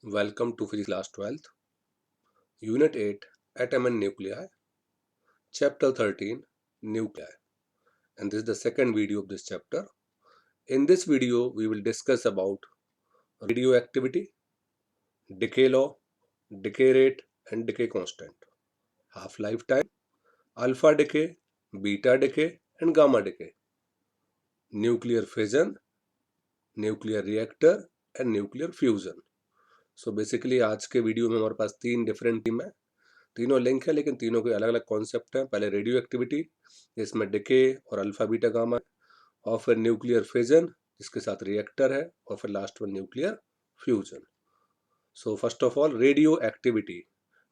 Welcome to Physics Class 12th, Unit 8, Atom and Nuclei, Chapter 13, Nuclei. And this is the second video of this chapter. In this video, we will discuss about radioactivity, decay law, decay rate, and decay constant, half-life time, alpha decay, beta decay, and gamma decay, nuclear fission, nuclear reactor, and nuclear fusion. So basically आज के video में हमारे पास तीन different theme है, तीनों link है लेकिन तीनों के अलग अलग कॉन्सेप्ट हैं। पहले रेडियो एक्टिविटी जिसमें डिके और अल्फा बीटा गामा, और फिर न्यूक्लियर फिजन जिसके साथ रिएक्टर है, और फिर last one nuclear fusion. So first of all radio activity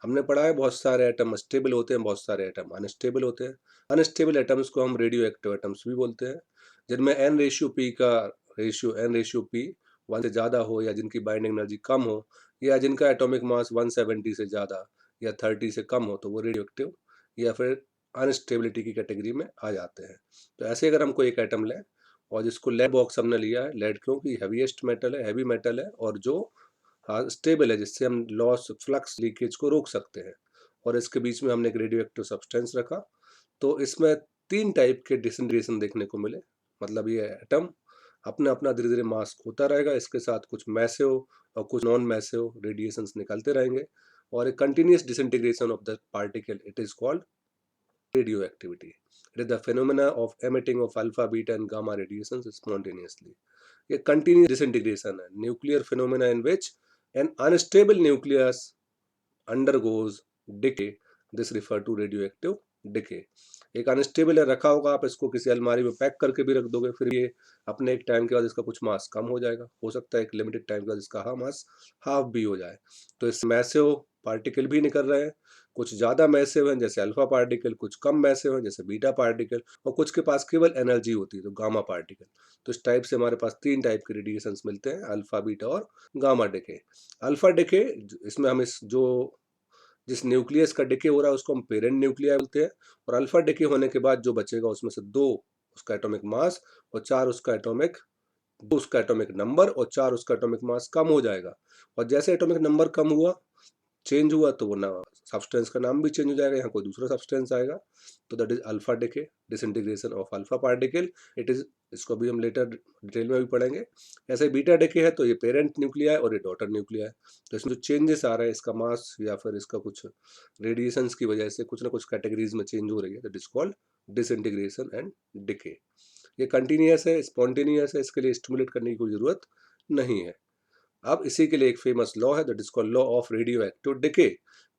हमने पढ़ा है, बहुत सारे एटम स्टेबल होते हैं, बहुत सारे एटम अनस्टेबल होते हैं। अनस्टेबल एटम्स को हम रेडियो एक्टिव एटम्स भी बोलते हैं, जिनमें एन रेशियो पी का रेशियो एन रेशियो पी 1 से ज़्यादा हो, या जिनकी बाइंडिंग एनर्जी कम हो, या जिनका एटॉमिक मास 170 से ज़्यादा या 30 से कम हो, तो वो रेडियो एक्टिव या फिर अनस्टेबिलिटी की कैटेगरी में आ जाते हैं। तो ऐसे अगर हम कोई एक एटम लें और जिसको लेड बॉक्स हमने लिया है, लेड क्योंकि हैवीएस्ट मेटल है, हैवी मेटल है, और जो स्टेबल है, जिससे हम लॉस फ्लक्स लीकेज को रोक सकते हैं, और इसके बीच में हमने एक रेडियो एक्टिव सब्सटेंस रखा, तो इसमें तीन टाइप के डिसइंटीग्रेशन देखने को मिले। मतलब ये एटम अपना अपना धीरे धीरे मास खोता रहेगा, इसके साथ कुछ मैसिव और कुछ नॉन मैसिव रेडिएशंस निकलते रहेंगे, और एक continuous disintegration of the particle, it is called radioactivity. It is the phenomena of emitting of alpha, beta and gamma radiations spontaneously. ये continuous disintegration है, nuclear phenomena in which an unstable nucleus undergoes decay. This refer to radioactive decay. एक unstable है, रखा होगा, आप इसको किसी अलमारी में पैक करके भी रख दोगे, फिर ये अपने एक टाइम के बाद इसका कुछ मास कम हो जाएगा, हो सकता है एक लिमिटेड टाइम के बाद इसका मास हाफ भी हो जाए। तो इस मैसिव पार्टिकल भी निकल रहे हैं, कुछ ज़्यादा मैसिव हैं जैसे अल्फा पार्टिकल, कुछ कम मैसिव हैं जैसे बीटा पार्टिकल, और कुछ के पास केवल एनर्जी होती है तो गामा पार्टिकल। तो इस टाइप से हमारे पास तीन टाइप के रेडिएशंस मिलते हैं, अल्फा, बीटा और गामा डिके। अल्फा डिके, इसमें हम इस जो जिस न्यूक्लियस का डिके हो रहा है उसको हम पेरेंट न्यूक्लिया बोलते हैं, और अल्फा डिके होने के बाद जो बचेगा उसमें से 2 उसका एटॉमिक मास और 4 उसका एटॉमिक 2 उसका एटॉमिक नंबर और 4 उसका एटॉमिक मास कम हो जाएगा। और जैसे एटॉमिक नंबर कम हुआ, चेंज हुआ, तो वो ना सब्सटेंस का नाम भी चेंज हो जाएगा, यहाँ कोई दूसरा सब्सटेंस आएगा, तो that is alpha decay, disintegration of alpha particle. It is, इसको भी हम लेटर डिटेल में भी पढ़ेंगे। ऐसे बीटा डिके है तो ये पेरेंट न्यूक्लिया है और ये डॉटर न्यूक्लिया है। तो इसमें जो चेंजेस आ रहे हैं, इसका मास या फिर इसका कुछ रेडिएशंस की वजह से कुछ ना कुछ कैटेगरीज में चेंज हो रही है, that is called disintegration and decay. ये कंटिन्यूअस है, स्पॉन्टेनियस है, इसके लिए स्टिमुलेट करने की कोई जरूरत नहीं है। अब इसी के लिए एक फेमस लॉ है, that is called law of radio active decay.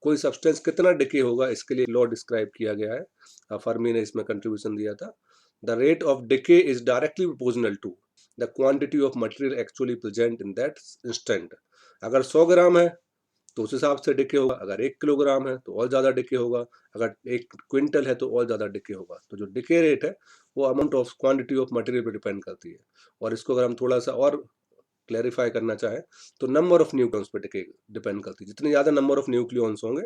कोई सब्सटेंस कितना डिके होगा, इसके लिए लॉ डिस्क्राइब किया गया है, फर्मी ने इसमें कंट्रीब्यूशन दिया था। The rate of decay is directly proportional to the quantity of material actually present in that instant. अगर 100 ग्राम है तो उस हिसाब से डिके होगा, अगर 1 किलोग्राम है तो और ज़्यादा डिके होगा, अगर 1 क्विंटल है तो और ज़्यादा डिके होगा। तो जो डिके रेट है वो amount of quantity of material पर डिपेंड करती है। और इसको अगर हम थोड़ा सा और क्लैरिफाई करना चाहें तो नंबर ऑफ न्यूक्लियॉन्स पे डिपेंड करती है। जितने ज़्यादा नंबर ऑफ न्यूक्लियॉन्स होंगे,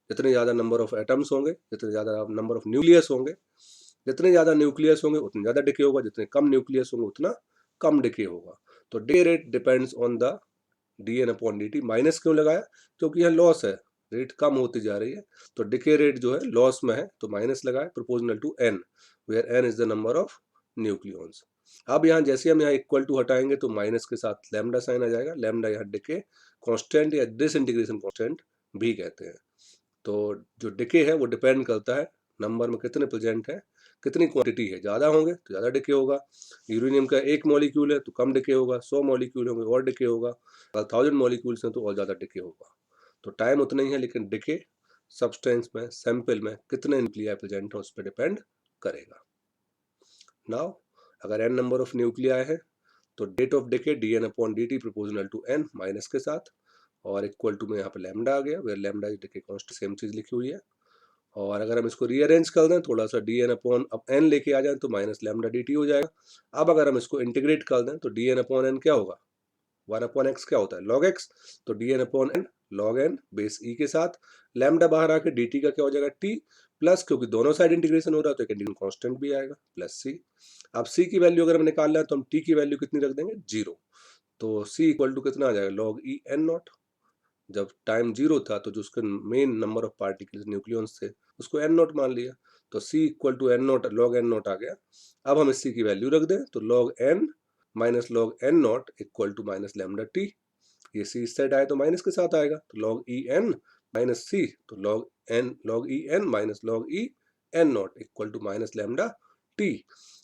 जितने ज़्यादा नंबर ऑफ एटम्स होंगे, जितने ज़्यादा नंबर ऑफ न्यूक्लियस होंगे, जितने ज़्यादा न्यूक्लियस होंगे उतने ज़्यादा डिके होगा, जितने कम न्यूक्लियस होंगे उतना कम डिके होगा। तो decay rate depends on the dn upon dt। Minus क्यों लगाया? क्योंकि यह लॉस है, रेट कम होती जा रही है, तो डिके रेट जो है लॉस में है तो माइनस लगाए, proportional to n, where n is the number of nucleons. अब यहाँ जैसे हम यहाँ इक्वल टू हटाएंगे तो माइनस के साथ लैम्डा साइन आ जाएगा। लैम्डा यहाँ डिके कांस्टेंट या डिसइंटीग्रेशन कांस्टेंट भी कहते हैं। तो जो डिके है वो डिपेंड करता है नंबर में कितने प्रेजेंट है, कितनी क्वांटिटी है। ज़्यादा होंगे तो ज़्यादा डिके होगा। यूरेनियम का 1 मॉलिक्यूल है तो कम डिके होगा, 100 मॉलिक्यूल होंगे और डिके होगा, 1000 मॉलिक्यूल्स हैं तो और ज़्यादा डिके होगा। तो टाइम उतना ही है, लेकिन डिके सब्सटेंस में, सैंपल में कितने न्यूक्लिया प्रेजेंट है उस पर डिपेंड करेगा। नाउ अगर n नंबर ऑफ न्यूक्लिया है तो rate of decay dn upon dt proportional to n minus के साथ, और इक्वल टू में यहाँ पे लैम्डा आ गया, where lambda is decay constant, same चीज लिखी हुई है। और अगर हम इसको रीअरेंज कर दें, थोड़ा सा dn अपॉन अब n लेके आ जाए तो माइनस लैम्डा dt हो जाएगा। अब अगर हम इसको इंटीग्रेट कर दें तो dn अपॉन n क्या होगा, 1 अपॉन एक्स क्या होता है, लॉग एक्स, तो dn upon n log n base e के साथ, लैम्डा बाहर आके dt का क्या हो जाएगा t प्लस, क्योंकि दोनों साइड इंटीग्रेशन हो रहा है तो एक इंटीग्रेशन कांस्टेंट भी आएगा, प्लस c। अब c की वैल्यू अगर हम निकालना है तो हम t की वैल्यू कितनी रख देंगे, 0। तो c इक्वल टू कितना आ जाएगा, लॉग e n नॉट। जब टाइम 0 था तो जो उसके main number of particles nucleons थे उसको n नॉट मान लिया, तो c equal to n naught log n naught आ गया। अब हम इस c की वैल्यू रख दें तो log n minus log n not equal to minus lambda t. ये c इस साइड आए तो माइनस के साथ आएगा, तो log e n minus c, तो log e n minus log e n not equal to minus lambda t.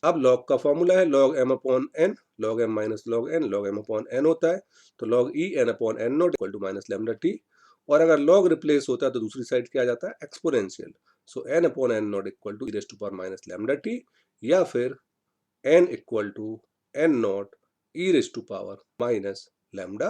अब लॉग का फॉर्मूला है log m upon n, log m minus log m upon n होता है, तो log e n upon n not equal to minus lambda t. और अगर log replace होता है तो दूसरी साइड क्या आ जाता है, exponential. So n upon n not equal to e raise to power minus lambda t, या फिर n equal to n not e raise to power minus lambda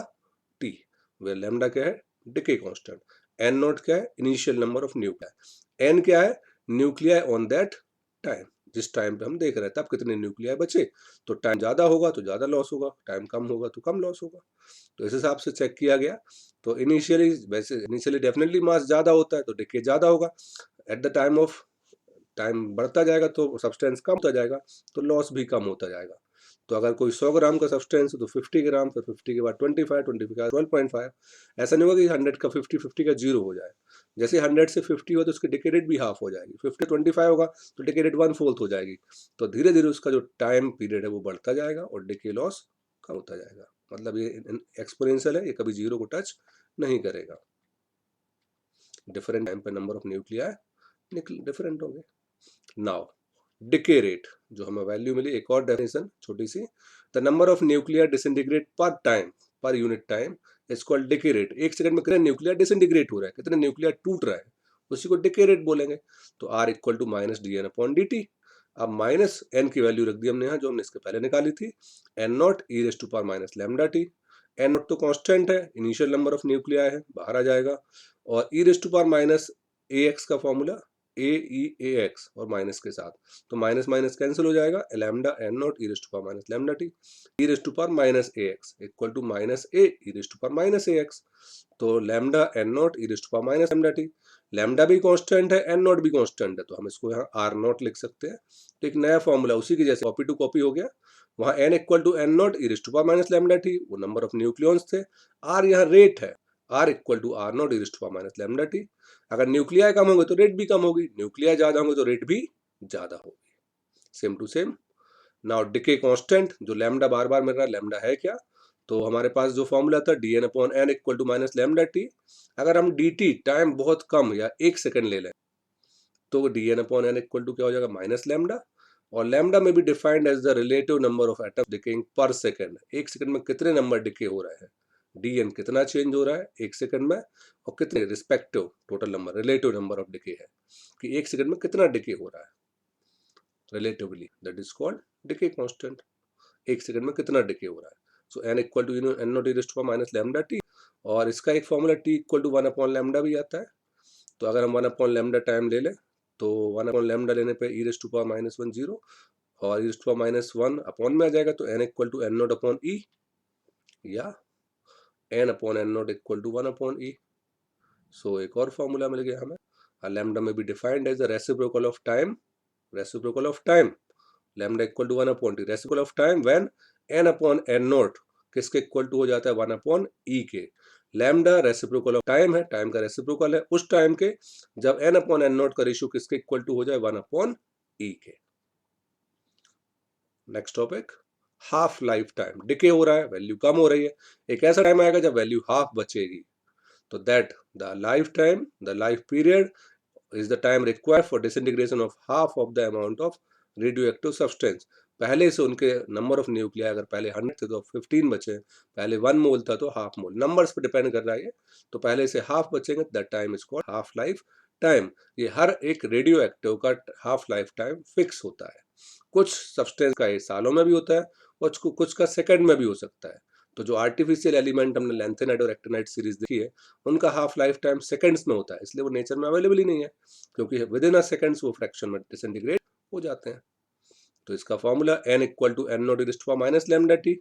t, वे लैम्डा क्या है, डिके कांस्टेंट। n नॉट क्या है, initial number of nuclei. n क्या है, nuclei on that time, जिस टाइम पे हम देख रहे हैं तब कितने न्यूक्लियाई बचे। तो टाइम ज्यादा होगा तो ज्यादा लॉस होगा, टाइम कम होगा तो कम लॉस होगा। तो इस हिसाब से चेक किया गया। तो इनिशियली डेफिनेटली मास ज्यादा होता है तो डिके ज्यादा होगा। At the time of time बढ़ता जाएगा तो सब्सटेंस कम होता जाएगा, तो लॉस भी कम होता जाएगा। तो अगर कोई 100 ग्राम का सब्सटेंस है तो 50 ग्राम, फिर 50 के बाद 25, 25 के बाद 12.5। ऐसा नहीं होगा कि 100 का 50, 50 का 0 हो जाए। जैसे 100 से 50 हो तो उसकी डिके रेट भी हाफ हो जाएगी, 50 25 होगा तो डिके रेट 1/4 हो जाएगी। तो धीरे धीरे उसका जो टाइम पीरियड है वो बढ़ता जाएगा और डिके लॉस कम होता जाएगा। मतलब ये एक्सपोनेंशियल है, ये कभी 0 को टच नहीं करेगा। डिफरेंट टाइम पे नंबर ऑफ न्यूक्लियाई डिफरेंट होंगे। नाउ डिके रेट जो हमें वैल्यू मिली, एक और डेफिनेशन छोटी सी, the number of nuclear disintegrate per time, per unit time is called decay rate. एक सेकंड में कितने न्यूक्लियर डिसइंटीग्रेट हो रहा है, कितने न्यूक्लियर टूट रहा है, उसी को डिके रेट बोलेंगे। तो r equal to minus d n upon d t. अब माइनस एन की वैल्यू रख दी हमने यहाँ, जो हमने इसके पहले निकाली थी, N not e raise to power minus lambda t. N naught तो कांस्टेंट है, इनिशियल नंबर ऑफ न्यूक्लियर है, बाहर आ जाएगा। और e raise to power minus a x का formula a e a x और माइनस के साथ, तो माइनस माइनस कैंसिल हो जाएगा, lambda N not e raise to power minus lambda t, e raise to power minus a x equal to minus A e raise to power minus a x. तो lambda N not e raise to power minus lambda t, lambda भी constant है, N naught भी constant है, तो हम इसको यहाँ are not लिख सकते हैं। तो एक नया फॉर्मूला उसी की जैसे कॉपी टू कॉपी हो गया। वहाँ n equal to N not e raise to power minus lambda t, वो नंबर ऑफ न्यूक्लियॉन्स थे। आर यहाँ रेट है, r equal to r not e raise to power minus lambda t. अगर nuclei कम होंगे तो रेट भी कम होगी, न्यूक्लियाई ज्यादा होंगे तो रेट भी ज्यादा होगी। Same to same. Now decay constant जो लैम्डा बार बार मिल रहा है, लैम्डा है क्या, तो हमारे पास जो फॉर्मूला था d n upon n equal to minus lambda t. अगर हम डी टी टाइम बहुत कम या 1 सेकंड ले लें तो d n upon n equal to क्या हो जाएगा, माइनस लैम्डा। और लैम्डा में भी defined as the relative number of atoms decaying per second. 1 second में कितने नंबर डिके हो रहे हैं, डी एन कितना चेंज हो रहा है 1 सेकंड में, और कितने respective total number relative number of decay है कि 1 सेकंड में कितना डिके हो रहा है relatively, that is called decay constant. 1 second में कितना डिके हो रहा है। So N equal to N not e raise to power minus lambda t, और इसका एक formula t equal to 1 upon lambda भी आता है। तो अगर हम 1 अपॉन लैम्डा टाइम ले लें तो 1 अपॉन लैम्डा लेने पे e raise to power minus 1 0, और e raise to power minus 1 upon में आ जाएगा, तो N equal to N naught upon e, या N upon N naught equal to 1 upon e. So एक और फॉर्मूला मिल गया हमें। लैम्डा में भी defined as the reciprocal of time, reciprocal of time, lambda equal to 1 upon t, reciprocal of time when N upon N not किसके equal to हो जाता है 1 अपॉन ई के। लैम्डा रेसिप्रोकल ऑफ टाइम है, टाइम का reciprocal है उस time के जब एन अपॉन एन नॉट का रेशियो किसके इक्वल टू हो जाए 1 अपॉन ई के। Next topic, half life time. Decay हो रहा है, वैल्यू कम हो रही है, एक ऐसा टाइम आएगा जब वैल्यू हाफ बचेगी, तो that the life time, the life period is the time required for disintegration of half of the amount of radioactive substance। पहले से उनके नंबर ऑफ न्यूक्लियाई अगर पहले 100 थे तो 15 बचे, पहले 1 मोल था तो हाफ मोल, नंबर्स पे डिपेंड कर रहा है ये। तो पहले से हाफ बचेंगे, that time is called half life time. ये हर एक रेडियो एक्टिव का हाफ लाइफ टाइम फिक्स होता है। कुछ सब्सटेंस का ये सालों में भी होता है और कुछ का सेकंड में भी हो सकता है। तो जो आर्टिफिशियल एलिमेंट हमने लैंथेनाइट और एक्टिनाइट सीरीज देखी है, उनका हाफ लाइफ टाइम सेकंड्स में होता है, इसलिए वो नेचर में अवेलेबल ही नहीं है, क्योंकि विद इन अ सेकंड्स वो फ्रैक्शन में डिसइंटीग्रेट हो जाते हैं। तो इसका formula n equal to N not e raise to power minus lambda t.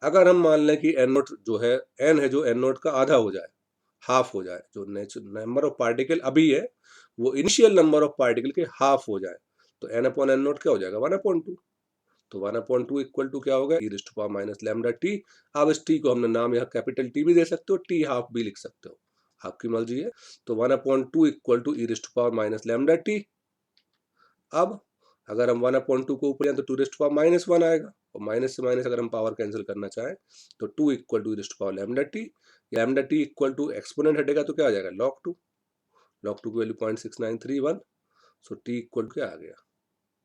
अगर हम मान लें कि एन नॉट जो है, एन है जो एन नॉट का आधा हो जाए, हाफ हो जाए, जो नंबर ऑफ पार्टिकल अभी है वो इनिशियल नंबर ऑफ पार्टिकल के हाफ हो जाए, तो एन अपॉन एन नॉट क्या हो जाएगा 1/2। तो 1/2 इक्वल टू क्या होगा, e raise to power minus lambda t. अब इस टी को हमने नाम यहाँ कैपिटल टी भी दे सकते हो, टी हाफ भी लिख सकते हो। आपकी मर्जी है। तो 1/2 इक्वल टू e⁻⁻ अब अगर हम 1/2 को ऊपर तो 2⁻⁻1 आएगा, और माइनस से माइनस अगर हम पावर कैंसिल करना चाहें तो 2 equal to e⁻⁻t, λt equal to exponent हटेगा तो क्या आ जाएगा log 2, log 2 की value 0.6931, so t equal to क्या आ गया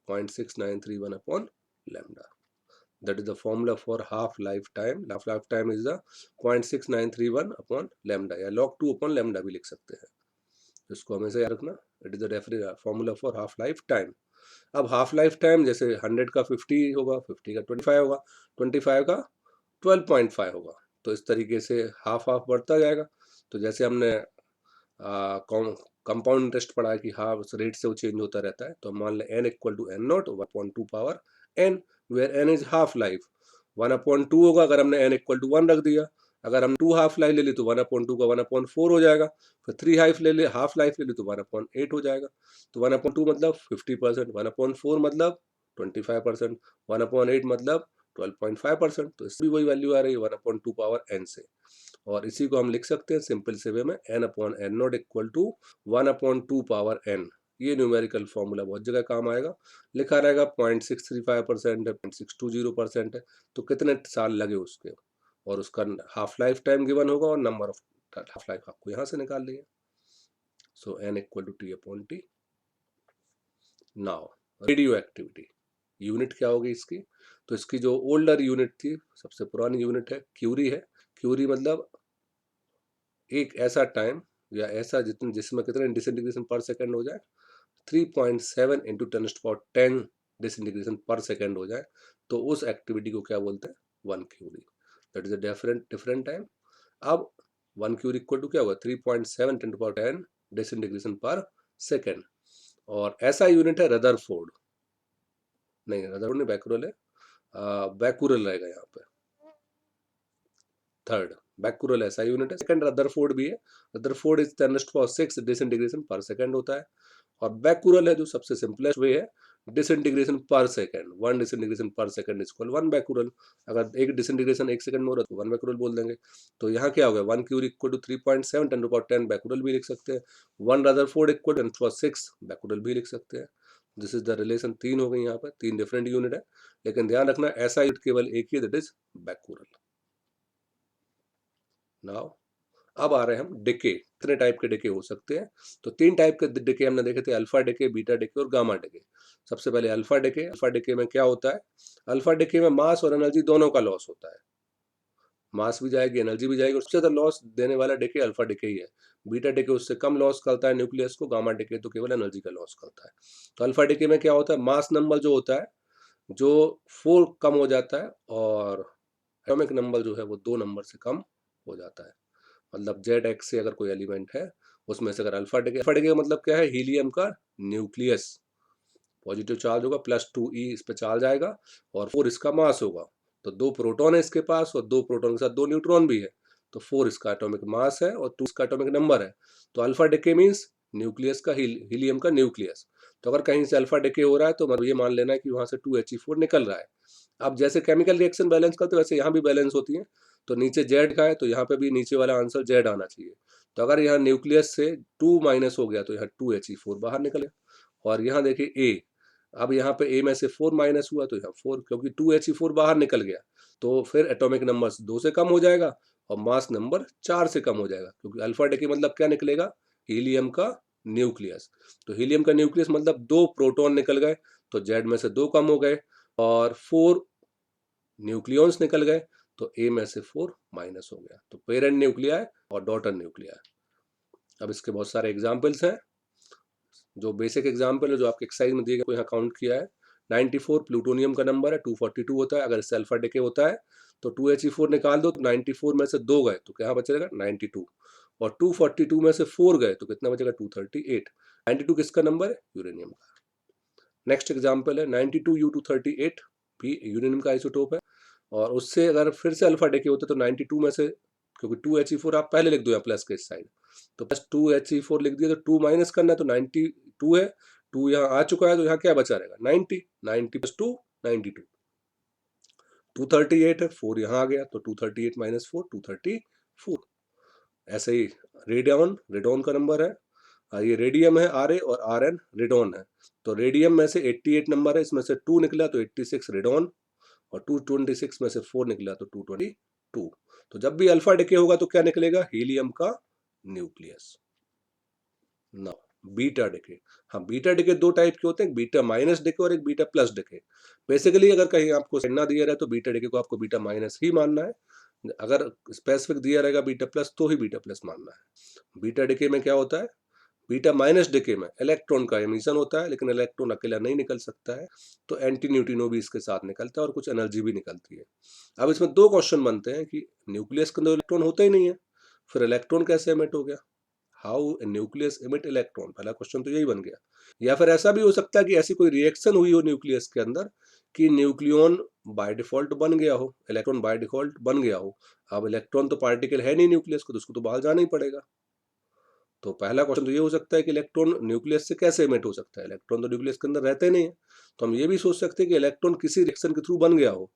0.6931 upon lambda. That is the formula for half lifetime. Half lifetime is the 0.6931 upon lambda, या log 2 upon lambda भी लिख सकते हैं, इसको हमेशा याद रखना। It is the formula for half life time. अब हाफ लाइफ टाइम जैसे 100 का 50 होगा, 50 का 25 होगा, 25 का 12.5 होगा, तो इस तरीके से हाफ हाफ बढ़ता जाएगा। तो जैसे हमने कंपाउंड इंटरेस्ट पढ़ा है कि हाफ रेट से वो चेंज होता रहता है, तो मान लें n equal to n not 1/2 power n, where n is half life. 1/2 होगा अगर हमने n इक्वल टू 1 रख दिया, अगर हम 2 हाफ लाइफ ले ली तो 1/2 का 1/4 हो जाएगा, फिर 3 हाफ लाइफ ले ली तो 1/8 हो जाएगा। तो 1/2 मतलब 50%, 1/4 मतलब 25%, 1/8 मतलब 12.5%, तो इसकी वही वैल्यू आ रही है 1/2 पावर n से। और इसी को हम लिख सकते हैं सिंपल से वे में n/n0 equal to 1/2 power n। ये न्यूमेरिकल फॉर्मूला बहुत जगह काम आएगा, लिखा रहेगा 0.635% है, 0.620% है, तो कितने साल लगे उसके, और उसका हाफ लाइफ टाइम गिवन होगा और नंबर ऑफ हाफ लाइफ आपको यहाँ से निकाल लिया। So n equal to t/t। Now radioactivity unit क्या होगी इसकी, तो इसकी जो ओल्डर यूनिट थी, सबसे पुरानी यूनिट है क्यूरी है। क्यूरी मतलब एक ऐसा टाइम या ऐसा जिसमें कितने डिसइंटीग्रेशन पर सेकंड हो जाए, 3.7 इंटू 10⁻10 डिसइंटीग्रेशन पर सेकंड हो जाए, तो उस एक्टिविटी को क्या बोलते हैं 1 curie. That is a different time. अब 1 क्यूरी इक्वल टू क्या होगा 3.7 10⁻10 डिसइंटीग्रेशन पर सेकंड। और ऐसा यूनिट है रदरफोर्ड, नहीं रदरफोर्ड नहीं, बैकुरल है, बैकुरल रहेगा यहाँ पे थर्ड। बैकुरल ऐसा यूनिट है। सेकंड रदरफोर्ड भी है, रदरफोर्ड इज 10⁻6 डिसइंटीग्रेशन पर सेकंड होता है। और बैकुरल है जो सबसे सिंपलेस्ट वे है, डिसइंटीग्रेशन पर सेकंड, 1 डिसइंटीग्रेशन पर सेकंड इज इक्वल 1 बैकुरल। अगर एक डिसइंटीग्रेशन 1 सेकंड में हो रहा है तो 1 बैकुरल बोल देंगे। तो यहाँ क्या होगा 1 क्यूरी इक्वल टू 3.7 10⁻10 बैकुरल भी लिख सकते हैं, 1 रदरफोर्ड इक्वल 10⁻6 बैकुरल भी लिख सकते हैं। This is the relation. 3 हो गई यहाँ पर, 3 डिफरेंट यूनिट है, लेकिन ध्यान रखना ऐसा यूनिट केवल एक ही, दैट इज बैकुरल। नाउ अब आ रहे हैं हम डिके, कितने टाइप के डिके हो सकते हैं। तो 3 टाइप के डिके हमने देखे थे, अल्फा डिके, बीटा डिके और गामा डिके। सबसे पहले अल्फा डिके। अल्फा डिके में क्या होता है, अल्फा डिके में मास और एनर्जी दोनों का लॉस होता है, मास भी जाएगी एनर्जी भी जाएगी, और सबसे ज्यादा लॉस देने वाला डिके अल्फा डिके ही है। बीटा डिके उससे कम लॉस करता है न्यूक्लियस को, गामा डिके तो केवल एनर्जी का लॉस करता है। तो अल्फा डिके में क्या होता है, मास नंबर जो होता है जो 4 कम हो जाता है, और एटॉमिक नंबर जो है वो 2 नंबर से कम हो जाता है। मतलब जेड एक्स से अगर कोई एलिमेंट है उसमें से अगर अल्फा डिके का मतलब क्या है, हीलियम का न्यूक्लियस, पॉजिटिव चार्ज होगा, +2e इस पे चार्ज आएगा, और 4 इसका मास होगा। तो 2 प्रोटॉन है इसके पास, और 2 प्रोटॉन के साथ 2 न्यूट्रॉन भी है, तो 4 इसका एटॉमिक मास है और 2 इसका एटॉमिक नंबर है। तो अल्फा डिके मीन्स न्यूक्लियस का हीलियम का न्यूक्लियस। तो अगर कहीं से अल्फा डिके हो रहा है तो ये मान लेना है कि वहां से 2He4 निकल रहा है। अब जैसे केमिकल रिएक्शन बैलेंस करते वैसे यहाँ भी बैलेंस होती है, तो नीचे जेड का है तो यहाँ पे भी नीचे वाला आंसर जेड आना चाहिए। तो अगर यहाँ न्यूक्लियस से 2 माइनस हो गया तो यहाँ 2He4 बाहर निकल गया। और यहाँ देखिए ए, अब यहाँ पे ए में से 4 माइनस हुआ तो यहाँ 4, क्योंकि 2He4 बाहर निकल गया, तो फिर एटॉमिक नंबर 2 से कम हो जाएगा और मास नंबर 4 से कम हो जाएगा, क्योंकि अल्फा डिके मतलब क्या निकलेगा, हीलियम का न्यूक्लियस। तो हीलियम का न्यूक्लियस मतलब 2 प्रोटॉन निकल गए, तो जेड में से 2 कम हो गए, और 4 न्यूक्लियॉन्स निकल गए, तो ए में से 4 माइनस हो गया। तो पेरेंट न्यूक्लिया और डॉटर न्यूक्लिया। अब इसके बहुत सारे एग्जाम्पल्स हैं, जो बेसिक एग्जाम्पल है जो आपके एक्सरसाइज में दिए गए, यहाँ काउंट किया है। 94 प्लूटोनियम का नंबर है, 242 होता है। अगर इससे अल्फा डिके होता है तो 2He4 निकाल दो, तो 94 में से 2 गए तो क्या बचेगा 92, और 242 में से 4 गए तो कितना बचेगा 238। 92 किसका नंबर है, यूरेनियम का। नेक्स्ट एग्जाम्पल है 92U238 भी यूरेनियम का आइसोटोप है, और उससे अगर फिर से अल्फा डिके होता है तो 92 में से, क्योंकि 2He4 आप पहले लिख दो यहाँ प्लस के इस साइड, तो प्लस 2He4 लिख दिया, तो 2 माइनस करना है तो 92 है, 2 यहाँ आ चुका है तो यहाँ क्या बचा रहेगा 90, 90 + 2 92, 238 है, 4 यहाँ आ गया तो 238 - 4 234। ऐसे ही रेडॉन का नंबर है, ये रेडियम है RA और RN रेडॉन है। तो रेडियम में से 88 नंबर है, इसमें से 2 निकला तो 86 रेडॉन, और 226 में से 4 निकला तो 222। तो जब भी अल्फा डिके होगा तो क्या निकलेगा, हीलियम का न्यूक्लियस। नाउ बीटा डिके, हाँ बीटा डिके दो टाइप के होते हैं, बीटा माइनस डिके और एक बीटा प्लस डिके। बेसिकली अगर कहीं आपको ना दिया रहे तो बीटा डिके को आपको बीटा माइनस ही मानना है, अगर स्पेसिफिक दिया रहेगा बीटा प्लस तो ही बीटा प्लस मानना है। बीटा डिके में क्या होता है, बीटा माइनस डिके में इलेक्ट्रॉन का एमिशन होता है, लेकिन इलेक्ट्रॉन अकेला नहीं निकल सकता है, तो एंटी न्यूट्रिनो भी इसके साथ निकलता है और कुछ एनर्जी भी निकलती है। अब इसमें दो क्वेश्चन बनते हैं कि न्यूक्लियस के अंदर इलेक्ट्रॉन होता ही नहीं है, फिर इलेक्ट्रॉन कैसे एमिट हो गया, हाउ न्यूक्लियस एमिट इलेक्ट्रॉन, पहला क्वेश्चन तो यही बन गया। या फिर ऐसा भी हो सकता है कि ऐसी कोई रिएक्शन हुई हो न्यूक्लियस के अंदर कि न्यूक्लियन बाय डिफॉल्ट बन गया हो, इलेक्ट्रॉन बाय डिफॉल्ट बन गया हो। अब इलेक्ट्रॉन तो पार्टिकल है नहीं न्यूक्लियस को, तो उसको तो बाहर जाना ही पड़ेगा। तो पहला क्वेश्चन तो ये हो सकता है कि इलेक्ट्रॉन न्यूक्लियस से कैसे एमिट हो सकता है, इलेक्ट्रॉन तो न्यूक्लियस के अंदर रहते नहीं है। तो हम ये भी सोच सकते हैं कि इलेक्ट्रॉन किसी रिएक्शन के थ्रू बन गया हो,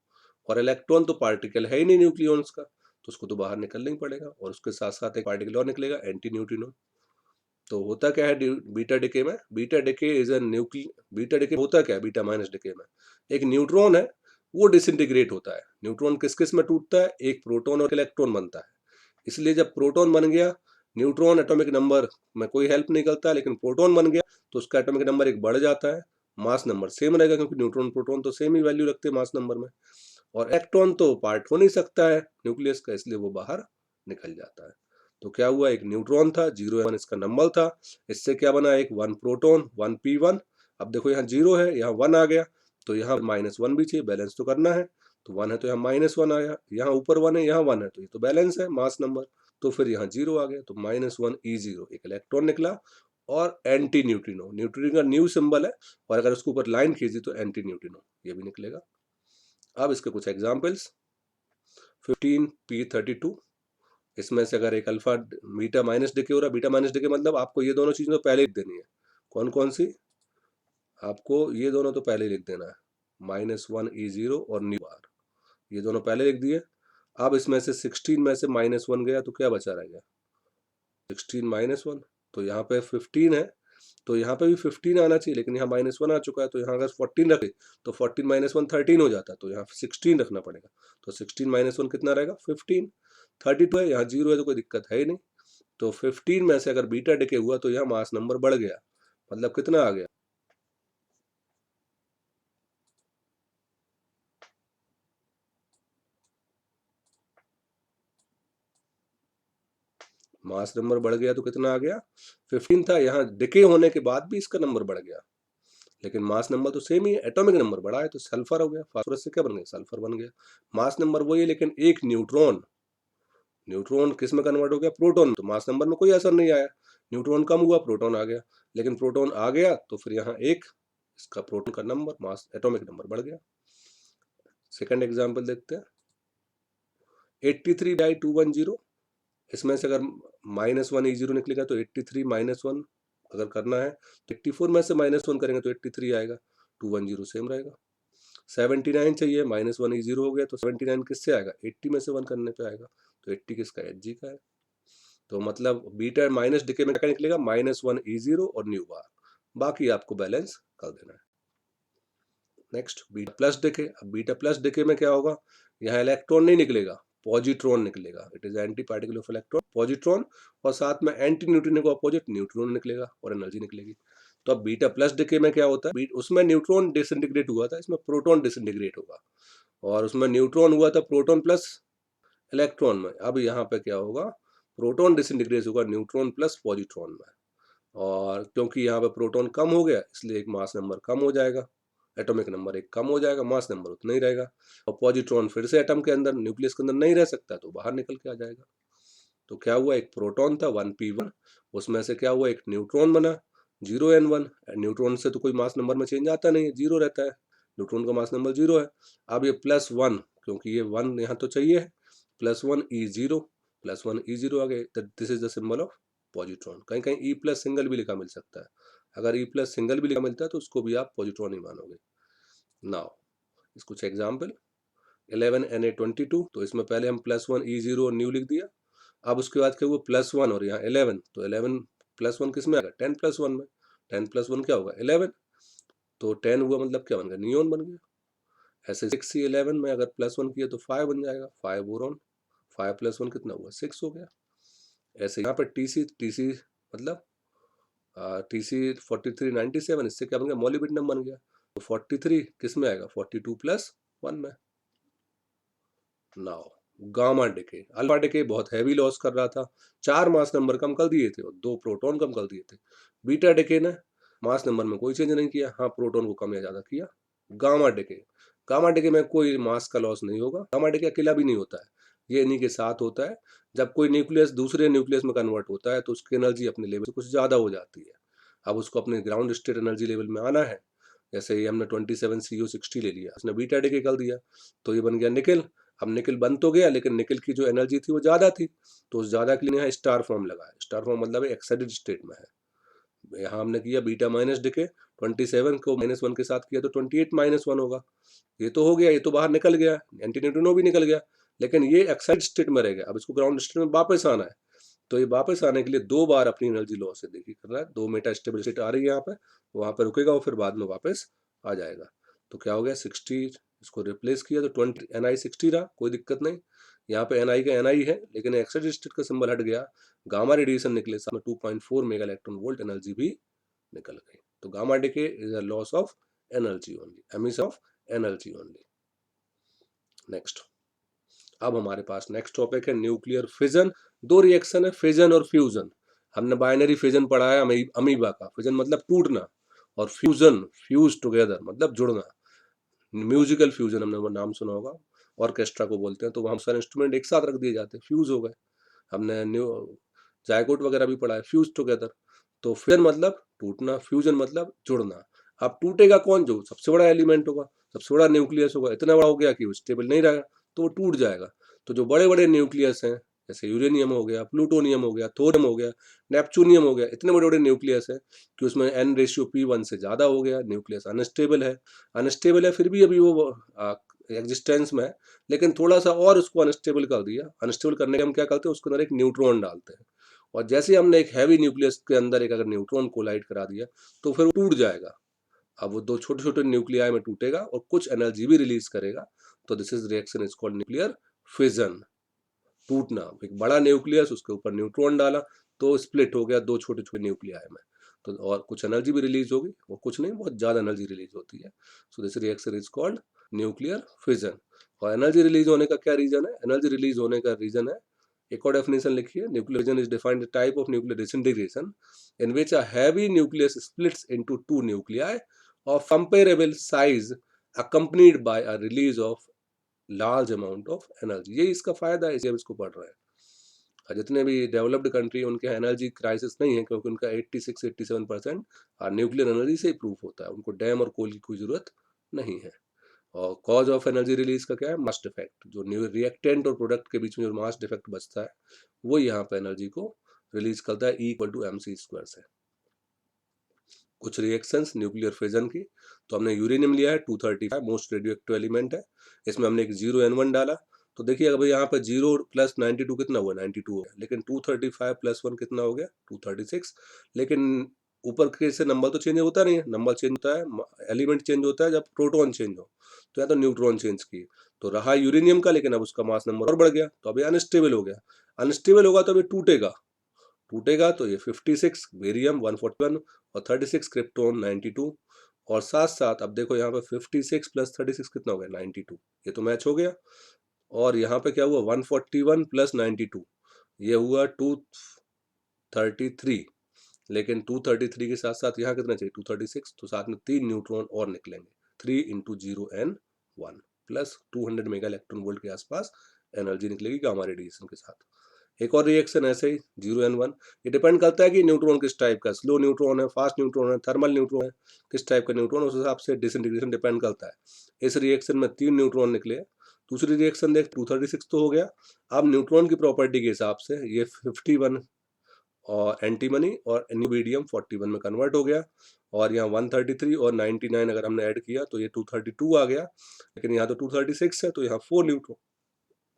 और इलेक्ट्रॉन तो पार्टिकल है ही नहीं न्यूक्लियॉन्स का, तो उसको तो बाहर निकलना ही पड़ेगा, और उसके साथ साथ एक पार्टिकल और निकलेगा, एंटी न्यूट्रिनो। तो होता क्या है बीटा डिके में, beta decay is a beta decay होता क्या है, बीटा माइनस डिके में एक न्यूट्रॉन है वो डिसइंटीग्रेट होता है। न्यूट्रॉन किस किस में टूटता है, एक प्रोटॉन और इलेक्ट्रॉन बनता है। इसलिए जब प्रोटॉन बन गया, न्यूट्रॉन एटॉमिक नंबर में कोई हेल्प नहीं करता, लेकिन प्रोटॉन बन गया तो उसका एटॉमिक नंबर एक बढ़ जाता है, मास नंबर सेम रहेगा, क्योंकि न्यूट्रॉन प्रोटॉन तो सेम ही वैल्यू रखते हैं मास नंबर में, और इलेक्ट्रॉन तो पार्ट हो नहीं सकता है न्यूक्लियस का, इसलिए वो बाहर निकल जाता है। तो क्या हुआ, एक न्यूट्रॉन था, 0 इसका नंबर था, इससे क्या बना, एक 1 प्रोटॉन 1p1। अब देखो यहाँ 0 है, यहाँ 1 आ गया, तो यहाँ -1 भी चाहिए, बैलेंस तो करना है, तो 1 है तो यहाँ -1 आया, यहाँ ऊपर 1 है यहाँ 1 है, तो ये तो बैलेंस है मास नंबर, तो फिर यहाँ 0 आ गया, तो -1e0 एक इलेक्ट्रॉन निकला। और एंटी न्यूट्रिनो, न्यूट्रिनो का न्यू सिंबल है, और अगर उसके ऊपर लाइन खींची तो एंटी न्यूट्रिनो ये भी निकलेगा। अब इसके कुछ एग्जाम्पल्स, 15p32, इसमें से अगर एक अल्फा बीटा माइनस डिके हो रहा है, बीटा माइनस डिके मतलब आपको ये दोनों चीजें तो पहले लिख देनी है। कौन कौन सी, आपको ये दोनों तो पहले लिख देना है, -1e0 और न्यू आर, ये दोनों पहले लिख दिए। अब इसमें से 16 में से -1 गया तो क्या बचा रहेगा, 16 -1, तो यहाँ पे 15 है, तो यहाँ पे भी 15 आना चाहिए, लेकिन यहाँ -1 आ चुका है, तो यहाँ अगर 14 रखे तो 14 -1 13 हो जाता, तो यहाँ 16 रखना पड़ेगा, तो 16 -1 कितना रहेगा 15। 32 है, यहाँ 0 है तो कोई दिक्कत है ही नहीं, तो 15 में से अगर बीटा डिके हुआ तो यहाँ मास नंबर बढ़ गया, मतलब कितना आ गया, मास नंबर बढ़ गया तो कितना आ गया 15 था, यहाँ डिके होने के बाद भी इसका नंबर बढ़ गया, लेकिन मास नंबर तो सेम ही है, एटॉमिक नंबर बढ़ा है तो सल्फर हो गया, फास्फोरस से क्या बन गया, सल्फर बन गया। मास नंबर वही है, लेकिन एक न्यूट्रॉन, न्यूट्रॉन किस में कन्वर्ट हो गया, प्रोटॉन, तो मास नंबर में कोई असर नहीं आया, न्यूट्रॉन कम हुआ प्रोटॉन आ गया, लेकिन प्रोटॉन आ गया तो फिर यहाँ एक इसका प्रोटॉन का नंबर मास एटॉमिक नंबर बढ़ गया। सेकंड एग्जांपल देखते हैं, 83/210, इसमें से अगर -1e0 निकलेगा तो 83 -1 अगर करना है तो 84 में से -1 करेंगे तो 83 आएगा, 210 सेम रहेगा। 79 चाहिए, -1e0 हो गया तो 79 किससे आएगा, 80 में से 1 करने पे आएगा, तो 80 किसका, Hg का है। तो मतलब बीटा माइनस डिके में क्या निकलेगा, -1e0 और न्यू बार, बाकी आपको बैलेंस कर देना है। नेक्स्ट बीटा प्लस डिके, अब बीटा प्लस डिके में क्या होगा, यहाँ इलेक्ट्रॉन नहीं निकलेगा, पॉजिट्रॉन निकलेगा, it is anti particle of electron positron, और साथ में एंटी न्यूट्रिनो को अपोजिट न्यूट्रॉन निकलेगा और एनर्जी निकलेगी। तो अब बीटा प्लस डिके में क्या होता है, उसमें न्यूट्रॉन डिसइंटीग्रेट हुआ था, इसमें प्रोटॉन डिसइंटीग्रेट होगा, और उसमें न्यूट्रॉन हुआ था प्रोटॉन प्लस इलेक्ट्रॉन में, अब यहाँ पे क्या होगा, प्रोटॉन डिसइंटीग्रेट होगा न्यूट्रॉन प्लस पॉजिट्रॉन में, और क्योंकि यहाँ पे प्रोटॉन कम हो गया इसलिए एक मास नंबर कम हो जाएगा, एटॉमिक नंबर एक कम हो जाएगा, मास नंबर उतना ही रहेगा, और पॉजिट्रॉन फिर से एटम के अंदर न्यूक्लियस के अंदर नहीं रह सकता तो बाहर निकल के आ जाएगा। तो क्या हुआ, एक प्रोटॉन था 1p1, उसमें से क्या हुआ, एक न्यूट्रॉन बना 0n1, न्यूट्रॉन से तो कोई मास नंबर में चेंज आता नहीं है, 0 रहता है, न्यूट्रॉन का मास नंबर 0 है। अब ये +1, क्योंकि ये 1 यहाँ तो चाहिए, +1e0, +1e0 आ गए, this is the symbol of positron. कहीं कहीं ई प्लस सिंगल भी लिखा मिल सकता है, अगर ई प्लस सिंगल भी लिखा मिलता है तो उसको भी आप पॉजिट्रॉन ही मानोगे। नाउ इस कुछ एग्जाम्पल, 11Na22, तो इसमें पहले हम +1e0 न्यू लिख दिया, अब उसके बाद क्या हुआ +1 और यहाँ 11, तो 11 +1 किस में आएगा 10 + 1 में, 10 + 1 क्या होगा 11, तो 10 हुआ मतलब क्या बन गया नियोन बन गया। ऐसे 6C11 में अगर +1 किया तो 5 बन जाएगा, 5 बोरॉन, 5 + 1 कितना हुआ 6 हो गया। ऐसे यहाँ पर TC मतलब TC 4397, इससे क्या बन गया मोलिब्डेनम बन गया, तो 43 किस में आएगा 42 + 1 में। Now gamma decay, alpha decay बहुत हैवी लॉस कर रहा था, 4 मास नंबर कम कर दिए थे और 2 प्रोटॉन कम कर दिए थे। बीटा डिके ने मास नंबर में कोई चेंज नहीं किया, हाँ प्रोटॉन को कम या ज्यादा किया। गामा डिके में कोई मास का लॉस नहीं होगा, गामा डिके अकेला भी नहीं होता है, ये इन्हीं के साथ होता है। जब कोई न्यूक्लियस दूसरे न्यूक्लियस में कन्वर्ट होता है तो उसकी एनर्जी अपने लेवल से कुछ ज्यादा हो जाती है। अब उसको अपने ग्राउंड स्टेट एनर्जी लेवल में आना है, जैसे ये हमने 27CO60 ले लिया, उसने बीटा डिके कर दिया तो ये बन गया निकल। अब निकल बन तो गया लेकिन निकल की जो एनर्जी थी वो ज़्यादा थी, तो उस ज़्यादा के लिए यहाँ स्टार फॉर्म लगा है। स्टार फॉर्म मतलब एक्साइटेड स्टेट में है। यहाँ हमने किया बीटा माइनस डिके, 27 को -1 के साथ किया तो 28 -1 होगा। ये तो हो गया, ये तो बाहर निकल गया, एंटी न्यूट्रिनो भी निकल गया, लेकिन ये एक्साइटेड स्टेट में रह गया। अब इसको ग्राउंड स्टेट में वापस आना है, तो ये वापस आने के लिए 2 बार अपनी एनर्जी लॉस से देखिए कर रहा है। 2 मेटा स्टेबल स्टेट आ रही है यहाँ पे, वहाँ पे रुकेगा और फिर बाद में वापस आ जाएगा। तो क्या हो गया 60, इसको रिप्लेस किया तो 20 Ni 60 रहा, कोई दिक्कत नहीं। यहाँ पे Ni का Ni है, लेकिन एक्साइटेड स्टेट का सिंबल हट गया, गामा रेडिएशन निकले, साथ में 2.4 मेगा इलेक्ट्रॉन वोल्ट एनर्जी भी निकल गई। तो gamma decay is a loss of energy only, emission of energy only. Next, अब हमारे पास नेक्स्ट टॉपिक है न्यूक्लियर फिजन। 2 रिएक्शन है, फिजन और फ्यूजन। हमने बाइनरी फिजन पढ़ा है अमीबा का, फिजन मतलब टूटना, और फ्यूजन फ्यूज टुगेदर मतलब जुड़ना। म्यूजिकल फ्यूजन हमने वो नाम सुना होगा, ऑर्केस्ट्रा को बोलते हैं, तो वहाँ सारे इंस्ट्रूमेंट एक साथ रख दिए जाते हैं, फ्यूज हो गए। हमने न्यू जायकोट वगैरह भी पढ़ा है, फ्यूज टुगेदर। तो फिजन मतलब टूटना, फ्यूजन मतलब जुड़ना। अब टूटेगा कौन, जो सबसे बड़ा एलिमेंट होगा, सबसे बड़ा न्यूक्लियस होगा, इतना बड़ा हो गया कि वो स्टेबल नहीं रहेगा, तो वो टूट जाएगा। तो जो बड़े बड़े न्यूक्लियस हैं, जैसे यूरेनियम हो गया, प्लूटोनियम हो गया, थोरियम हो गया, नेपच्यूनियम हो गया, इतने बड़े बड़े न्यूक्लियस है कि उसमें N/P1 से ज़्यादा हो गया, न्यूक्लियस अनस्टेबल है। अनस्टेबल है फिर भी अभी वो एग्जिस्टेंस में है, लेकिन थोड़ा सा और उसको अनस्टेबल कर दिया। अनस्टेबल करने के हम क्या करते हैं, उसके अंदर एक न्यूट्रॉन डालते हैं, और जैसे हमने एक हैवी न्यूक्लियस के अंदर एक अगर न्यूट्रॉन कोलाइड करा दिया तो फिर वो टूट जाएगा। अब वो 2 छोटे छोटे न्यूक्लियाई में टूटेगा और कुछ एनर्जी भी रिलीज करेगा, तो this is reaction is called nuclear fission. टूटना, एक बड़ा न्यूक्लियस उसके ऊपर न्यूट्रॉन डाला तो स्प्लिट हो गया 2 छोटे छोटे न्यूक्लियाई में, तो और कुछ एनर्जी भी रिलीज होगी, वो कुछ नहीं बहुत ज्यादा एनर्जी रिलीज होती है। So this reaction is called nuclear fission. और एनर्जी रिलीज होने का क्या रीजन है, एनर्जी रिलीज होने का रीजन है, एक और डेफिनेशन लिखिए, nuclear fission is defined the type of nuclear disintegration in which a heavy nucleus splits into 2 nuclei of comparable size accompanied by a release of large amount of energy। ये इसका फायदा है, इसलिए इसको पढ़ रहे हैं। जितने भी डेवलप्ड कंट्री उनके एनर्जी क्राइसिस नहीं है, क्योंकि उनका 86-87% न्यूक्लियर एनर्जी से ही प्रूफ होता है, उनको डैम और कोल की कोई जरूरत नहीं है। और कॉज ऑफ एनर्जी रिलीज का क्या है, मास डिफेक्ट, जो न्यू रिएक्टेंट और प्रोडक्ट के बीच में जो मास डिफेक्ट बचता है वो यहाँ पे एनर्जी को रिलीज करता है, E=mc² से। कुछ रिएक्शंस न्यूक्लियर फिजन की, तो हमने यूरेनियम लिया है 235, मोस्ट रेडियो एक्टिव एलिमेंट है, इसमें हमने एक 0N1 डाला, तो देखिए अगर यहाँ पे 0 + 92 कितना हुआ 92 है, लेकिन 235 + 1 कितना हो गया 236, लेकिन ऊपर के से नंबर तो चेंज होता नहीं है, नंबर चेंज होता है, एलिमेंट चेंज होता है जब प्रोटॉन चेंज हो, तो यहाँ तो न्यूट्रॉन चेंज की, तो रहा यूरेनियम का, लेकिन अब उसका मास नंबर और बढ़ गया, तो अभी अनस्टेबल हो गया। अनस्टेबल होगा तो अभी टूटेगा तो ये 56 बेरियम 141 और 36 क्रिप्टोन 92, और साथ साथ अब देखो यहाँ पे 56 + 36 कितना हो गया 92, ये तो मैच हो गया। और यहाँ पे क्या हुआ 141 + 92, ये हुआ 233, लेकिन 233 के साथ साथ यहाँ कितना चाहिए 236, तो साथ में 3 न्यूट्रॉन और निकलेंगे, 3 × 0N1 plus 200 mega electron volt के आसपास एनर्जी निकलेगी गामा रेडिएशन के साथ। एक और रिएक्शन ऐसे ही 0N1, ये डिपेंड करता है कि न्यूट्रॉन किस टाइप का, स्लो न्यूट्रॉन है, फास्ट न्यूट्रॉन है, थर्मल न्यूट्रॉन है, किस टाइप का न्यूट्रॉन, उस हिसाब से डिसइंटीग्रेशन डिपेंड करता है। इस रिएक्शन में 3 न्यूट्रॉन निकले। दूसरी रिएक्शन देख 236 तो हो गया, अब न्यूट्रॉन की प्रॉपर्टी के हिसाब से ये 51 और एंटीमनी और न्यूबिडियम 41 में कन्वर्ट हो गया, और यहाँ 133 और 99 अगर हमने ऐड किया तो ये 232 आ गया, लेकिन यहाँ तो 236 है, तो यहाँ 4 न्यूट्रॉन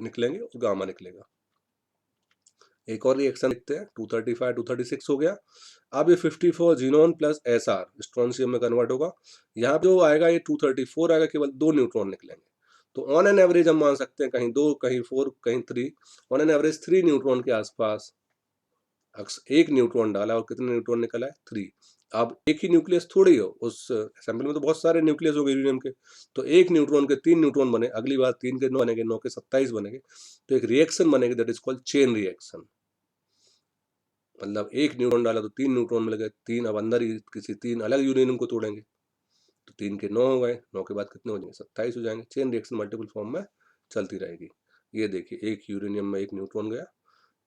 निकलेंगे और गामा निकलेगा। एक और रिएक्शन लिखते हैं, 235 236 हो गया। अब ये 54 जीनोन प्लस एसआर स्ट्रोंशियम में कन्वर्ट होगा। यहाँ जो आएगा ये 234 आएगा, केवल 2 न्यूट्रॉन निकलेंगे। तो ऑन एन एवरेज हम मान सकते हैं कहीं 2 कहीं 4 कहीं 3, ऑन एन एवरेज 3 न्यूट्रॉन के आसपास एक न्यूट्रॉन डाला और कितने न्यूट्रॉन निकला है? 3। अब एक ही न्यूक्लियस थोड़ी हो, उस सैंपल में तो बहुत सारे न्यूक्लियस हो गए यूरेनियम के, तो एक न्यूट्रॉन के 3 न्यूट्रॉन बने, अगली बार 3 के 9 बनेंगे, 9 के 27 बनेंगे, तो एक रिएक्शन बनेगी that is called chain reaction. मतलब एक न्यूट्रॉन डाला तो 3 न्यूट्रॉन मिल गए, 3 अब अंदर ही किसी 3 अलग यूरेनियम को तोड़ेंगे, तो 3 के 9 हो गए, 9 के बाद कितने हो जाएंगे? 27 हो जाएंगे। चेन रिएक्शन मल्टीपल फॉर्म में चलती रहेगी। ये देखिए, एक यूरेनियम में एक न्यूट्रॉन गया,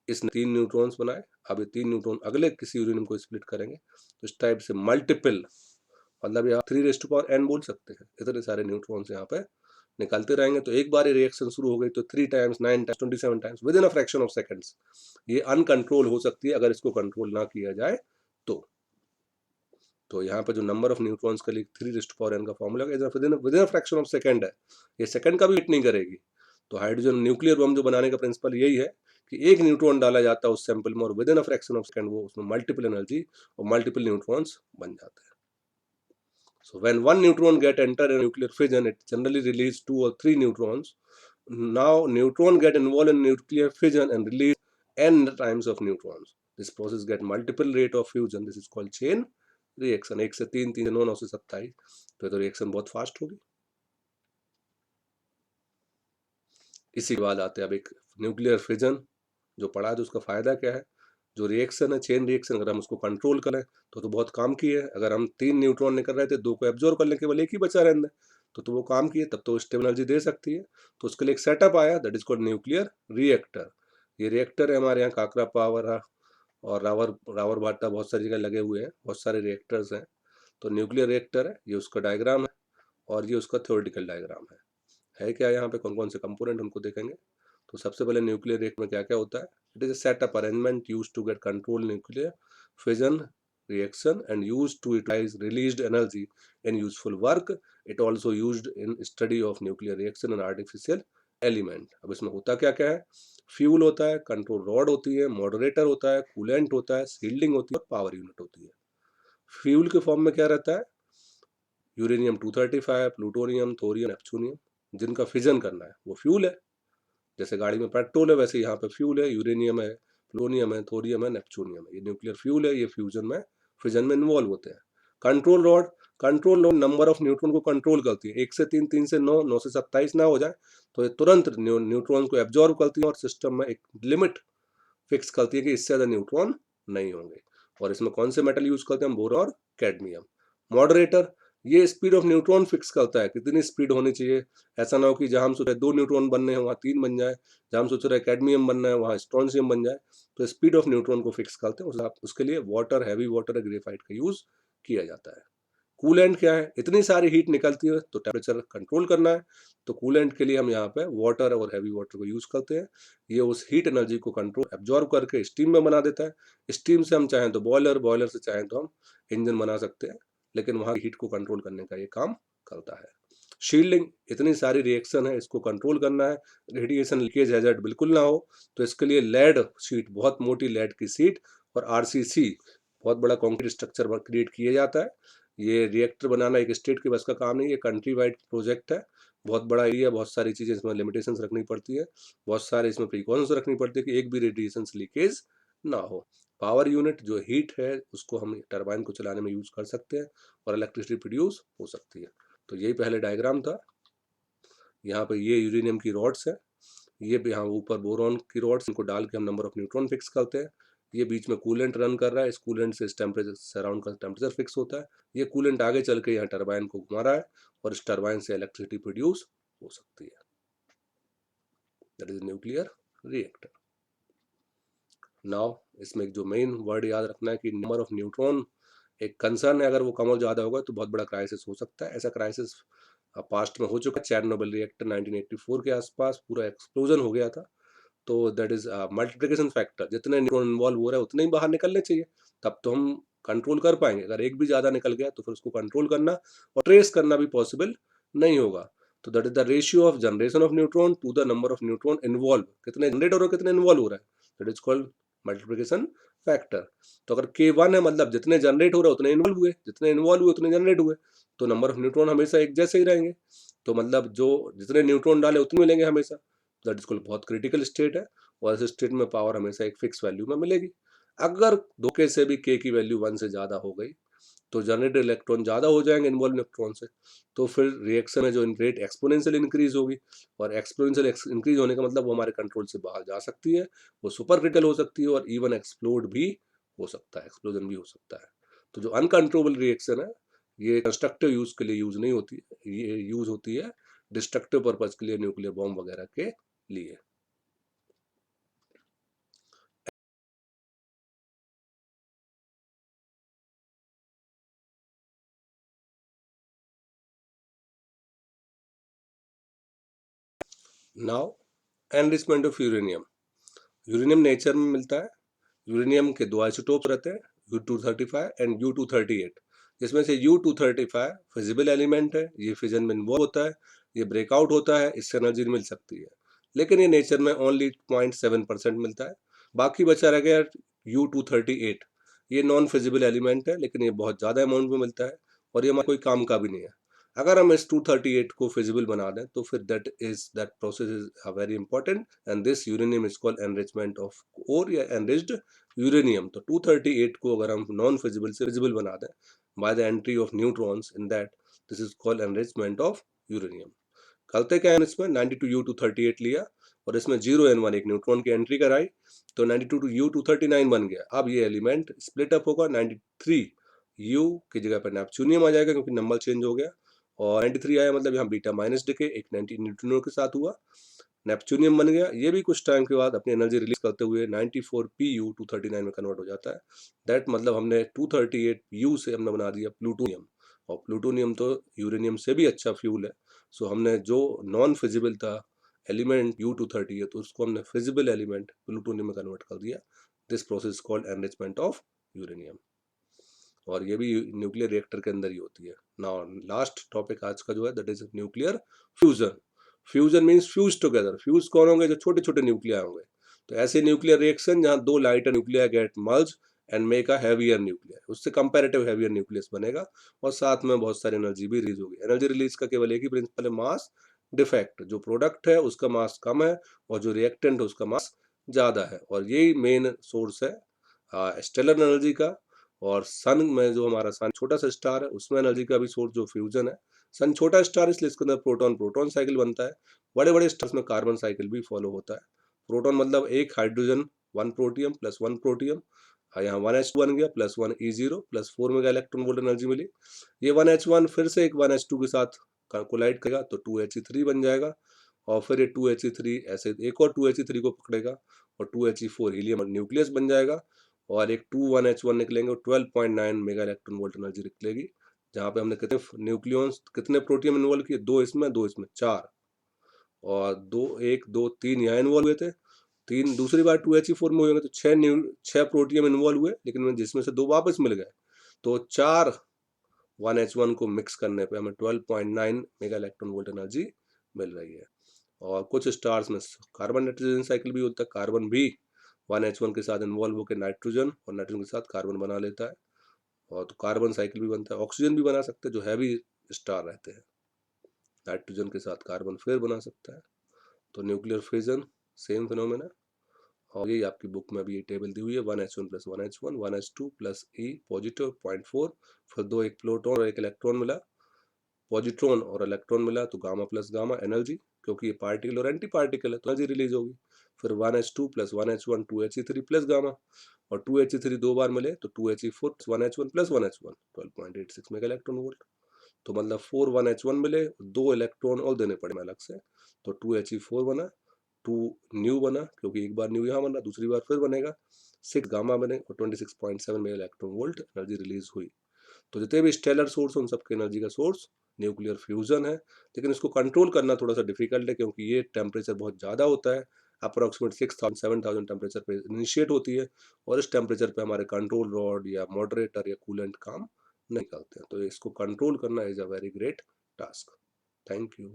इसने 3 न्यूट्रॉन्स बनाए, अब ये 3 न्यूट्रॉन अगले किसी यूरेनियम को स्प्लिट करेंगे, तो इस टाइप से मल्टीपल, मतलब ये आप 3n बोल सकते हैं, इतने सारे न्यूट्रॉन्स यहाँ पे निकलते रहेंगे। तो एक बार ये रिएक्शन शुरू हो गई तो 3 times 9 times 27 times with in a fraction of seconds ये अनकंट्रोल हो सकती है, अगर इसको कंट्रोल ना किया जाए तो यहाँ पे जो नंबर ऑफ न्यूट्रॉन्स के लिए 3n का formula with in fraction of second है, ये सेकंड का भी हिट नहीं करेगी। तो हाइड्रोजन न्यूक्लियर बम जो बनाने का प्रिंसिपल यही है कि एक न्यूट्रॉन डाला जाता है उस सैंपल में और with in a fraction of second वो उसमें मल्टीपल एनर्जी और मल्टीपल न्यूट्रॉन्स बन जाते हैं। So when one neutron get enter a nuclear fission, it generally release 2 or 3 neutrons. Now neutron get involved in nuclear fission and release n times of neutrons. This process get multiple rate of fusion. This is called chain reaction. 1 से 3, 3 से 9, 9 से 27, तो reaction बहुत fast होगी। इसी के बाद आते हैं अब एक न्यूक्लियर फिजन जो पढ़ा है, तो उसका फायदा क्या है? जो रिएक्शन है चेन रिएक्शन, अगर हम उसको कंट्रोल करें तो बहुत काम की है। अगर हम 3 न्यूट्रॉन निकल रहे थे, 2 को एब्जॉर्ब कर लें, केवल एक ही बचा रहने तो वो काम की है, तब तो स्टेबल एनर्जी दे सकती है। तो उसके लिए एक सेटअप आया that is called nuclear reactor. ये रिएक्टर है हमारे यहाँ काकरा पावर और रावर भाटा बहुत सारी जगह लगे हुए हैं, बहुत सारे रिएक्टर्स हैं। तो न्यूक्लियर रिएक्टर है, ये उसका डायग्राम है और ये उसका थ्योरेटिकल डायग्राम है क्या यहाँ पे कौन कौन से कंपोनेंट उनको देखेंगे। तो सबसे पहले न्यूक्लियर रिएक्टर में क्या क्या होता है? It is a setup arrangement used to get control nuclear fission reaction and used to utilize released energy in useful work. It also used in study of nuclear reaction and artificial element. अब इसमें होता क्या क्या है? Fuel होता है, control rod होती है, मॉडरेटर होता है, कूलेंट होता है, शील्डिंग होती है और पावर यूनिट होती है। फ्यूल के फॉर्म में क्या रहता है? यूरेनियम 235, प्लूटोनियम, थोरियम, नेपच्यूनियम, जिनका फिजन करना है वो फ्यूल है। जैसे गाड़ी में पेट्रोल है वैसे यहाँ पे फ्यूल है, यूरेनियम है, प्लूटोनियम है, थोरियम है, नेपच्यूनियम है, ये न्यूक्लियर फ्यूल है, ये फ्यूजन में फिजन में इन्वॉल्व होते हैं। Control rod number of neutron को कंट्रोल करती है, 1 से 3, 3 से 9, 9 से 27 ना हो जाए तो ये तुरंत न्यूट्रॉन को एब्जॉर्ब करती है और सिस्टम में एक लिमिट फिक्स करती है कि इससे ज्यादा न्यूट्रॉन नहीं होंगे। और इसमें कौन से मेटल यूज करते हैं? बोरॉन और कैडमियम। मॉडरेटर ये स्पीड ऑफ न्यूट्रॉन फिक्स करता है, कितनी स्पीड होनी चाहिए। ऐसा ना हो कि जहां हम सोच रहे 2 न्यूट्रॉन बनने हैं वहां 3 बन जाए, जहां हम सोच रहे कैडमियम बनना है वहां स्ट्रोंशियम बन जाए। तो स्पीड ऑफ न्यूट्रॉन को फिक्स करते हैं, उसके लिए वाटर, हैवी वाटर, ग्रेफाइट का यूज किया जाता है। कूलेंट क्या है? इतनी सारी हीट निकलती है तो टेम्परेचर कंट्रोल करना है, तो कूलेंट के लिए हम यहाँ पे वाटर और हैवी वाटर को यूज करते हैं। ये उस हीट एनर्जी को कंट्रोल एब्जॉर्ब करके स्टीम में बना देता है। स्टीम से हम चाहें तो बॉयलर, बॉयलर से चाहें तो हम इंजन बना सकते हैं, लेकिन वहाँ हीट को कंट्रोल करने का ये काम करता है। शील्डिंग, इतनी सारी रिएक्शन है, इसको कंट्रोल करना है, रेडिएशन लीकेज हैजर्ड बिल्कुल ना हो, तो इसके लिए लेड शीट, बहुत मोटी लेड की शीट और आरसीसी, बहुत बड़ा कॉन्क्रीट स्ट्रक्चर क्रिएट किया जाता है। ये रिएक्टर बनाना एक स्टेट के बस का काम नहीं, ये कंट्री वाइड प्रोजेक्ट है, बहुत बड़ा एरिया, बहुत सारी चीजें इसमें लिमिटेशंस रखनी पड़ती है, बहुत सारे इसमें प्रिकॉशंस रखनी पड़ती है कि एक भी रेडिएशन लीकेज ना हो। पावर यूनिट जो हीट है उसको हम टरबाइन को चलाने में यूज कर सकते हैं और इलेक्ट्रिसिटी प्रोड्यूस हो सकती है। तो यही पहले डायग्राम था। यहाँ पे ये यूरेनियम की रॉड्स है, ये यहाँ ऊपर बोरॉन की रॉड्स, इनको डाल के हम नंबर ऑफ न्यूट्रॉन फिक्स करते हैं। ये बीच में कूलेंट रन कर रहा है, इस कूलेंट से इस टेम्परेचर सराउंड का टेम्परेचर फिक्स होता है। ये कूलेंट आगे चल के यहाँ टरबाइन को घुमा रहा है और इस टरबाइन से इलेक्ट्रिसिटी प्रोड्यूस हो सकती है। That is nuclear reactor. Now इसमें जो मेन वर्ड याद रखना है कि नंबर ऑफ न्यूट्रॉन एक कंसर्न है, अगर वो कम और ज़्यादा होगा तो बहुत बड़ा क्राइसिस हो सकता है। ऐसा क्राइसिस पास्ट में हो चुका है, चेरनोबिल रिएक्टर 1984 के आसपास पूरा एक्सप्लोजन हो गया था। तो दैट इज मल्टीप्लिकेशन फैक्टर, जितने न्यूट्रॉन इन्वॉल्व हो रहे हैं उतने ही बाहर निकलने चाहिए, तब तो हम कंट्रोल कर पाएंगे। अगर एक भी ज़्यादा निकल गया तो फिर उसको कंट्रोल करना और ट्रेस करना भी पॉसिबल नहीं होगा। तो that is the ratio of generation of neutron to the number of neutron involve, कितने जनरेट हो रहे हैं, कितने इन्वॉल्व हो रहा है, that is called multiplication factor. तो अगर K1 है मतलब जितने जनरेट हो रहे उतने इन्वॉल्व हुए, जितने इन्वॉल्व हुए उतने जनरेट हुए, तो नंबर ऑफ न्यूट्रॉन हमेशा एक जैसे ही रहेंगे। तो मतलब जो जितने न्यूट्रॉन डाले उतने मिलेंगे हमेशा। दैट इज कॉल्ड बहुत क्रिटिकल स्टेट है, और इस स्टेट में पावर हमेशा एक फिक्स वैल्यू में मिलेगी। अगर धोखे से भी K की वैल्यू 1 से ज़्यादा हो गई तो जनरेटेड इलेक्ट्रॉन ज़्यादा हो जाएंगे इन्वॉल्व इलेक्ट्रॉन से, तो फिर रिएक्शन में जो रेट एक्सपोनेंशियल इंक्रीज होगी, और एक्सपोनेंशियल इंक्रीज होने का मतलब वो हमारे कंट्रोल से बाहर जा सकती है, वो सुपर क्रिटिकल हो सकती है, और इवन एक्सप्लोड भी हो सकता है, एक्सप्लोजन भी हो सकता है। तो जो अनकंट्रोलेबल रिएक्शन है ये कंस्ट्रक्टिव यूज के लिए यूज नहीं होती है, ये यूज होती है डिस्ट्रक्टिव पर्पज के लिए, न्यूक्लियर बॉम्ब वगैरह के लिए। Now enrichment of uranium. Uranium nature में मिलता है। यूरेनियम के दो आइसोटोप रहते हैं, U235 एंड U238, जिसमें से U235 फिजिबल एलिमेंट है, ये फिजन में इन्वॉल्व होता है, ये ब्रेकआउट होता है, इससे एनर्जी मिल सकती है, लेकिन ये नेचर में ओनली 0.7% मिलता है। बाकी बचा रह गया U238, ये नॉन फिजिबल एलिमेंट है, लेकिन ये बहुत ज़्यादा अमाउंट में मिलता है, और ये हमारे कोई काम का भी नहीं है। अगर हम इस 238 को फिजिबल बना दें तो फिर that process is very important, and this uranium is called enrichment of core या एनरिच्ड यूरेनियम। तो 238 को अगर हम नॉन फिजिबल से फिजिबल बना दें by the entry of neutrons in that, this is called enrichment of uranium. करते क्या है, इसमें 92U238 लिया और इसमें 0N1 एक न्यूट्रॉन की एंट्री कराई, तो 92U239 बन गया। अब ये एलिमेंट स्प्लिट अप होगा, 93U की जगह पर नेपच्यूनियम आ जाएगा क्योंकि नंबर चेंज हो गया, और 93 आया मतलब यहाँ बीटा माइनस डिके एक 90 न्यूट्रॉनों के साथ हुआ, नेपच्यूनियम बन गया। ये भी कुछ टाइम के बाद अपनी एनर्जी रिलीज करते हुए 94Pu239 में कन्वर्ट हो जाता है। दैट मतलब हमने 238U से हमने बना दिया प्लूटोनियम, और प्लूटोनियम तो यूरेनियम से भी अच्छा फ्यूल है। सो हमने जो नॉन फिजिबल था एलिमेंट U238, तो उसको हमने फिजिबल एलिमेंट प्लूटोनियम में कन्वर्ट कर दिया। This process called enrichment of uranium, और ये भी न्यूक्लियर रिएक्टर के अंदर ही होती है। नाउ लास्ट टॉपिक आज का जो है that is nuclear fusion. Fusion means fuse together. Fuse कौन होंगे, जो छोटे छोटे न्यूक्लियर होंगे। तो ऐसे न्यूक्लियर रिएक्शन जहां दो lighter nuclear get merge and make a heavier nuclear, उससे कंपैरेटिव हैवियर न्यूक्लियस बनेगा, और साथ में बहुत सारी एनर्जी भी रिलीज होगी। एनर्जी रिलीज का केवल एक ही प्रिंसिपल है, मास डिफेक्ट। जो प्रोडक्ट है उसका मास कम है और जो रिएक्टेंट है उसका मास ज्यादा है, और यही मेन सोर्स है स्टेलर एनर्जी का। और सन में जो हमारा सन छोटा सा स्टार है उसमें एनर्जी का भी सोर्स जो फ्यूजन है। सन छोटा स्टार इसलिए इसके अंदर प्रोटॉन प्रोटॉन साइकिल बनता है। बड़े बड़े स्टार्स में कार्बन साइकिल भी फॉलो होता है। प्रोटॉन मतलब एक हाइड्रोजन 1 प्रोटियम प्लस 1 प्रोटियम, यहाँ 1H2 बन गया plus 1E0 plus 4 mega electron volt energy मिली। ये 1H1 फिर से एक 1H2 के साथ कोलाइड करेगा तो 2He3 बन जाएगा, और फिर ये 2He3 ऐसे एक और 2He3 को पकड़ेगा और 2He4 हीलियम न्यूक्लियस बन जाएगा, और एक 2 1H1 निकलेंगे और 12.9 मेगा इलेक्ट्रॉन वोल्ट एनर्जी निकलेगी। जहाँ पे हमने कितने न्यूक्लियॉन्स कितने प्रोटियम इन्वॉल्व किए, दो इसमें चार, और दो एक दो तीन यहाँ इन्वॉल्व हुए थे। तीन दूसरी बार 2He4 में हुए तो छह प्रोटियम इन्वॉल्व हुए, लेकिन जिसमें से दो वापस मिल गए, तो चार 1H1 को मिक्स करने पे हमें 12.9 मेगा इलेक्ट्रॉन वोल्ट एनर्जी मिल रही है। और कुछ स्टार्स में कार्बन नाइट्रोजन साइकिल भी होता है, कार्बन भी 1H1 के साथ इन्वॉल्व होकर नाइट्रोजन और नाइट्रोजन के साथ कार्बन बना लेता है, और तो कार्बन साइकिल भी बनता है। ऑक्सीजन भी बना सकते हैं जो हैवी स्टार रहते हैं, नाइट्रोजन के साथ कार्बन फिर बना सकता है। तो न्यूक्लियर फिजन सेम फिनोमेना, और ये आपकी बुक में भी ये टेबल दी हुई है। 1H1 plus 1H1 1H2 plus E positive 0.4, फिर दो एक प्रोटॉन और एक इलेक्ट्रॉन मिला, पॉजिट्रॉन और इलेक्ट्रॉन मिला तो गामा प्लस गामा एनर्जी, क्योंकि ये पार्टिकल और एंटी पार्टिकल है तो एनर्जी रिलीज होगी। फिर 1H2 plus 1H1 2He3 plus gamma, और 2He3 दो बार मिले तो 2He4 1H1 plus 1H1 12.86 mega electron volt. तो मतलब 4 1H1 मिले, दो इलेक्ट्रॉन और देने पड़े अलग से, तो 2He4 बना, 2 न्यू बना क्योंकि एक बार न्यू यहाँ बना दूसरी बार फिर बनेगा, 6 गामा बने और 26.7 mega electron volt energy release हुई। तो जितने भी स्टेलर सोर्स उन सबके एनर्जी का सोर्स न्यूक्लियर फ्यूजन है, लेकिन इसको कंट्रोल करना थोड़ा सा डिफिकल्ट है क्योंकि ये टेम्परेचर बहुत ज़्यादा होता है, अप्रोक्सीमेट 6000-7000 टेम्परेचर पे इनिशिएट होती है, और इस टेम्परेचर पे हमारे कंट्रोल रॉड या मॉडरेटर या कूलेंट काम नहीं करते हैं। तो इसको कंट्रोल करना is a very great task. Thank you.